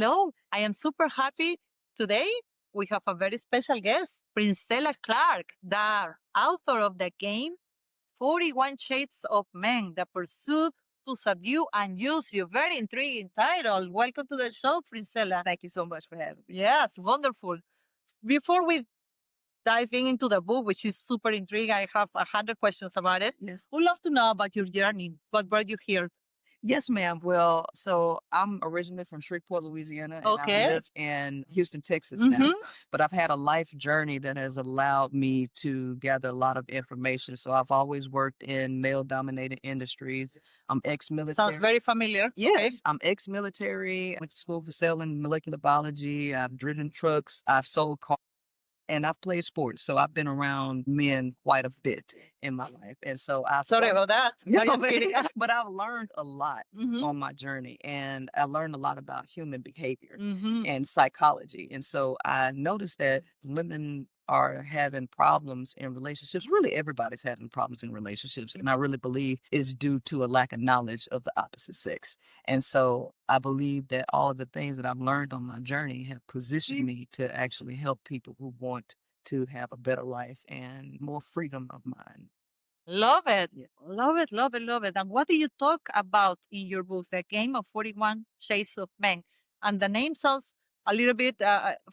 hello. I am super happy today. We have a very special guest, Princella Clark, the author of the game 41 Shades of Men, The Pursuit to Subdue and Use You. Very intriguing title. Welcome to the show, Princella. Thank you so much for having me. Yes, wonderful. Before we diving into the book, which is super intriguing, I have 100 questions about it. Yes. We'd love to know about your journey. What brought you here? Yes, ma'am. Well, so I'm originally from Shreveport, Louisiana, and Okay. I live in Houston, Texas now. Mhm. But I've had a life journey that has allowed me to gather a lot of information. So I've always worked in male-dominated industries. I'm ex-military. Sounds very familiar. Okay. Yes, I'm ex-military. Went to school for selling molecular biology. I've driven trucks. I've sold cars. And I've played sports, so I've been around men quite a bit in my life. And so I Sorry about that. No, just kidding. but I've learned a lot Mhm. on my journey, and I learned a lot about human behavior Mhm. and psychology. And so I noticed that women are having problems in relationships. Really, everybody's having problems in relationships. And I really believe is due to a lack of knowledge of the opposite sex. And so I believe that all of the things that I've learned on my journey have positioned me to actually help people who want to have a better life and more freedom of mind. Love it. Yeah. Love it. Love it. Love it. And what do you talk about in your book, The Game of 41 Shades of Men? And the name sounds a little bit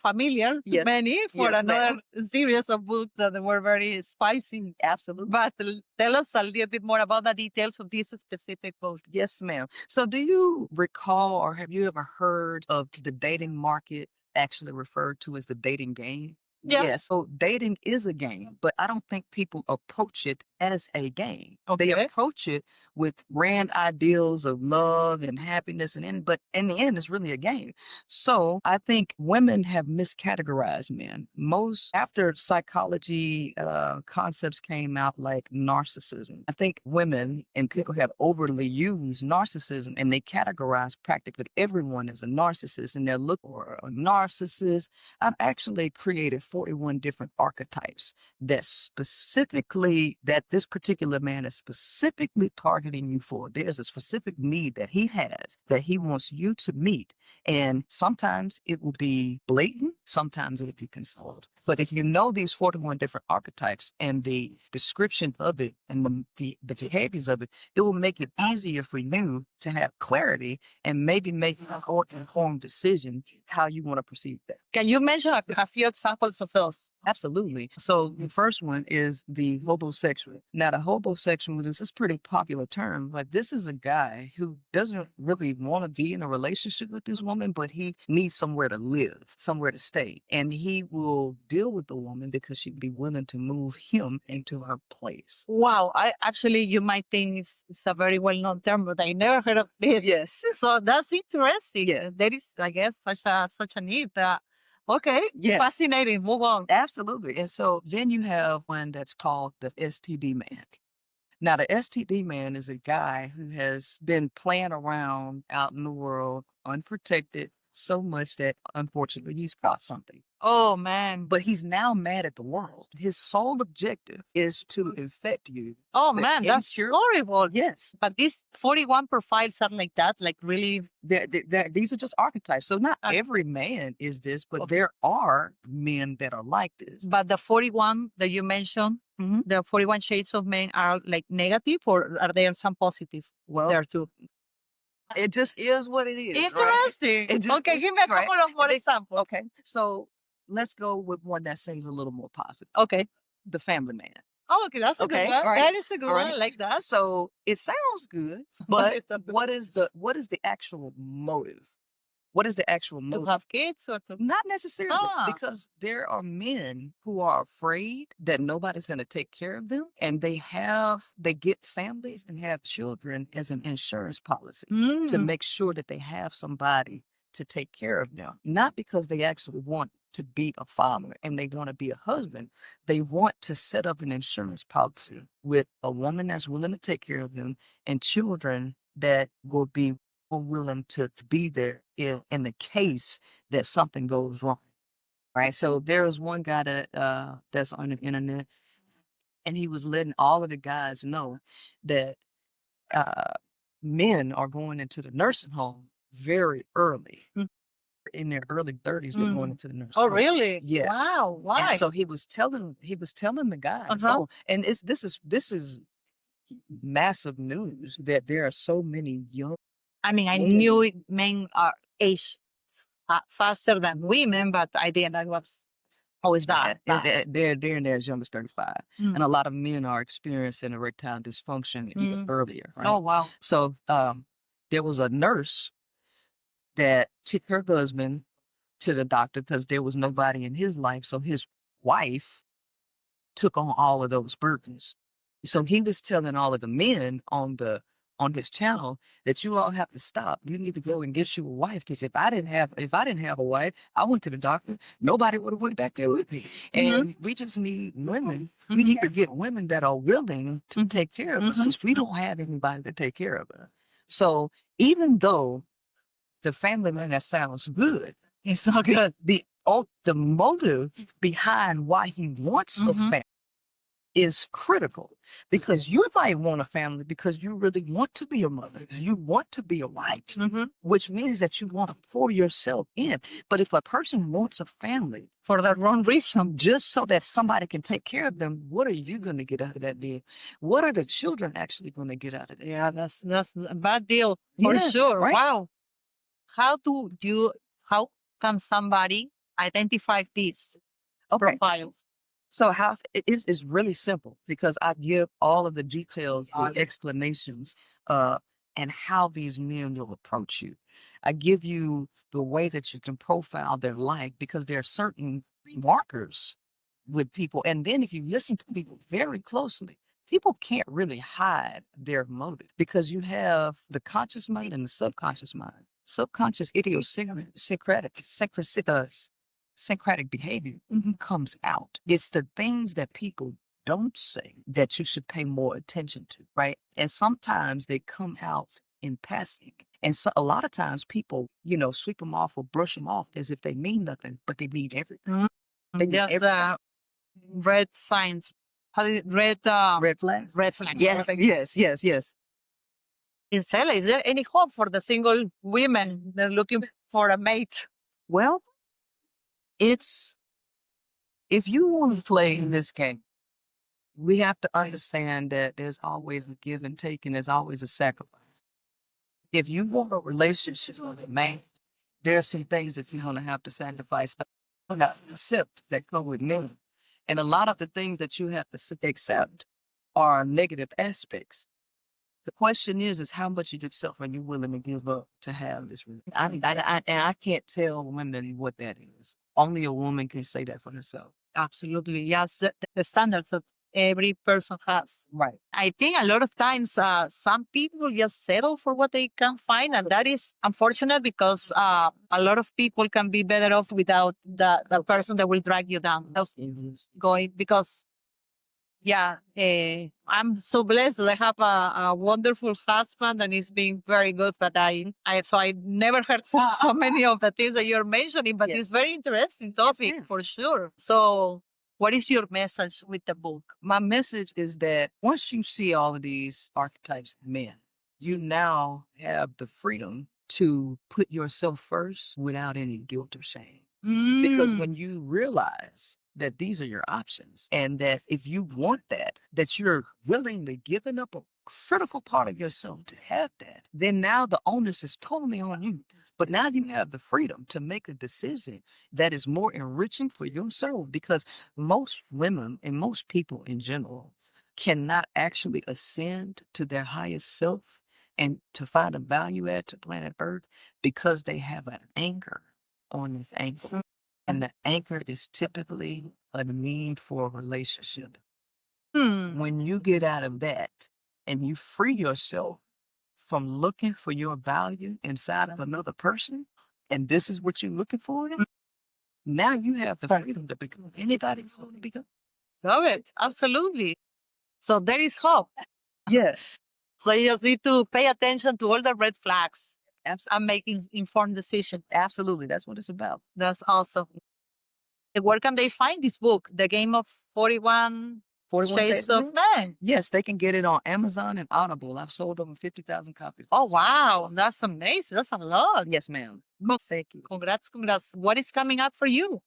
familiar to Yes. many for Yes, another ma'am. series of books that were very spicy. Absolutely. But tell us a little bit more about the details of this specific book. Yes, ma'am. So do you recall or have you ever heard of the dating market actually referred to as the dating game? Yeah. Yes. So dating is a game, but I don't think people approach it as a game. They Okay. approach it with grand ideals of love and happiness, but in the end, it's really a game. So I think women have miscategorized men. Most after psychology concepts came out like narcissism, I think women and people have overly used narcissism and they categorize practically everyone as a narcissist and they're looking for a narcissist. I've actually created 41 different archetypes that this particular man is specifically targeting you for. There's a specific need that he has that he wants you to meet. And sometimes it will be blatant, sometimes it will be concealed. But if you know these 41 different archetypes and the description of it and the behaviors of it, it will make it easier for you to have clarity and maybe make a more informed decision how you want to proceed that. Can you mention a few examples of those? Absolutely. So the first one is the hobosexual. Now, the hobosexual is a pretty popular term, but this is a guy who doesn't really want to be in a relationship with this woman, but he needs somewhere to live, somewhere to stay. And he will deal with the woman because she'd be willing to move him into her place. Wow. You might think it's a very well-known term, but I never heard of it. Yes. So that's interesting. Yeah. There is, I guess, such a need. Okay. Yes. Fascinating. Move on. Absolutely. And so then you have one that's called the STD man. Now, the STD man is a guy who has been playing around out in the world unprotected so much that unfortunately he's caught something. Oh, man. But he's now mad at the world. His sole objective is to infect you. Oh, with man. That's impure- horrible. Yes. But these 41 profiles are like that, like really. These are just archetypes. So not Uh, every man is this, but Okay. there are men that are like this. But the 41 that you mentioned, Mhm. the 41 shades of men are like negative, or are there some positive Well, there too? it just is what it is. Right? Interesting. It just Okay, is, give me a right? couple of more examples. Okay. So let's go with one that seems a little more positive. Okay. The family man. Oh, okay, that's a good Okay, one. all right, That is a good all one. right. I like that. So it sounds good, but It's a- what is the actual motive? What is the actual to motive? have kids or to Not necessarily, Ah. because there are men who are afraid that nobody's going to take care of them, and they get families and have children as an insurance policy to Mm. make sure that they have somebody to take care of them. Not because they actually want to be a father and they want to be a husband. They want to set up an insurance policy with a woman that's willing to take care of them and children that will be willing to be there in the case that something goes wrong. Right. So there was one guy that's on the internet, and he was letting all of the guys know that men are going into the nursing home very early. Mm. in their early 30s, they're going into the nursing Oh, home. really? Yes. Wow. Why? And so he was telling the guys, oh, and this is massive news that there are so many young. I mean, I men. knew men are aged faster than women, but I didn't know it was always that. They're in there as young as 35. And a lot of men are experiencing erectile dysfunction even earlier. Right? Oh, wow. So there was a nurse that took her husband to the doctor because there was nobody in his life. So his wife took on all of those burdens. So he was telling all of the men on his channel that you all have to stop. You need to go and get you a wife. Because if I didn't have a wife, I went to the doctor, nobody would have went back there with me. And we just need women. We need to get women that are willing to take care of us, because we don't have anybody to take care of us. So even though the family man, that sounds good, it's not good. The motive behind why he wants a family is critical, because you might want a family because you really want to be a mother, you want to be a wife, which means that you want to pour yourself in. But if a person wants a family for the wrong reason, just so that somebody can take care of them, what are you going to get out of that deal? What are the children actually going to get out of that? Yeah, that's a bad deal for sure. Right? Wow. How can somebody identify these profiles? So it's really simple, because I give all of the details, the explanations, and how these men will approach you. I give you the way that you can profile their life, because there are certain markers with people. And then if you listen to people very closely, people can't really hide their motive, because you have the conscious mind and the subconscious mind. Subconscious syncretic behavior comes out. It's the things that people don't say that you should pay more attention to, right? And sometimes they come out in passing. And so a lot of times people, sweep them off or brush them off as if they mean nothing, but they mean everything. They mean everything. Red signs. Red flags? Red flags. Yes. Princella, is there any hope for the single women that are looking for a mate? Well, if you want to play in this game, we have to understand that there's always a give and take, and there's always a sacrifice. If you want a relationship with a man, there are some things that you're going to have to sacrifice, accept, that come with men. And a lot of the things that you have to accept are negative aspects. The question is how much of yourself are you willing to give up to have this relationship? I can't tell women what that is. Only a woman can say that for herself. Absolutely. Yes, the standards that every person has. Right. I think a lot of times some people just settle for what they can find, and that is unfortunate, because a lot of people can be better off without the person that will drag you down. Going, because I'm so blessed that I have a wonderful husband, and he's been very good. But I never heard so many of the things that you're mentioning. But it's very interesting topic for sure. So, what is your message with the book? My message is that once you see all of these archetypes of men, you now have the freedom to put yourself first without any guilt or shame. Because when you realize that these are your options, and that if you want that you're willingly giving up a critical part of yourself to have that, then now the onus is totally on you. But now you have the freedom to make a decision that is more enriching for your soul, because most women and most people in general cannot actually ascend to their highest self and to find a value add to planet Earth, because they have an anchor on this anchor. And the anchor is typically a need for a relationship. When you get out of that and you free yourself from looking for your value inside of another person, and this is what you're looking for, now you have the freedom to become anybody you want to become. Love it. Absolutely. So there is hope. Yes. So you just need to pay attention to all the red flags. And making informed decisions. Absolutely. That's what it's about. That's awesome. Where can they find this book, The Game of 41 41 Shades of Men. Yes, they can get it on Amazon and Audible. I've sold over 50,000 copies. Oh, wow. That's amazing. That's a lot. Yes, ma'am. Thank you. Congrats, congrats. What is coming up for you?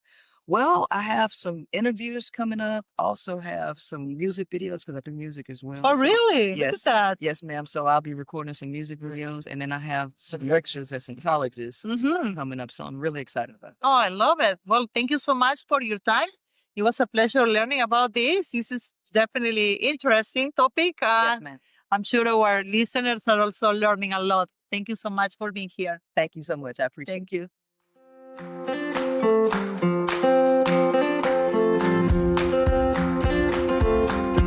Well, I have some interviews coming up. Also have some music videos because I do music as well. Oh, So, really? Look yes, at that. yes, ma'am. So I'll be recording some music videos, and then I have some lectures at some colleges coming up. So I'm really excited about that. Oh, I love it. Well, thank you so much for your time. It was a pleasure learning about this. This is definitely interesting topic. Yes, ma'am. I'm sure our listeners are also learning a lot. Thank you so much for being here. Thank you so much. I appreciate it. Thank you.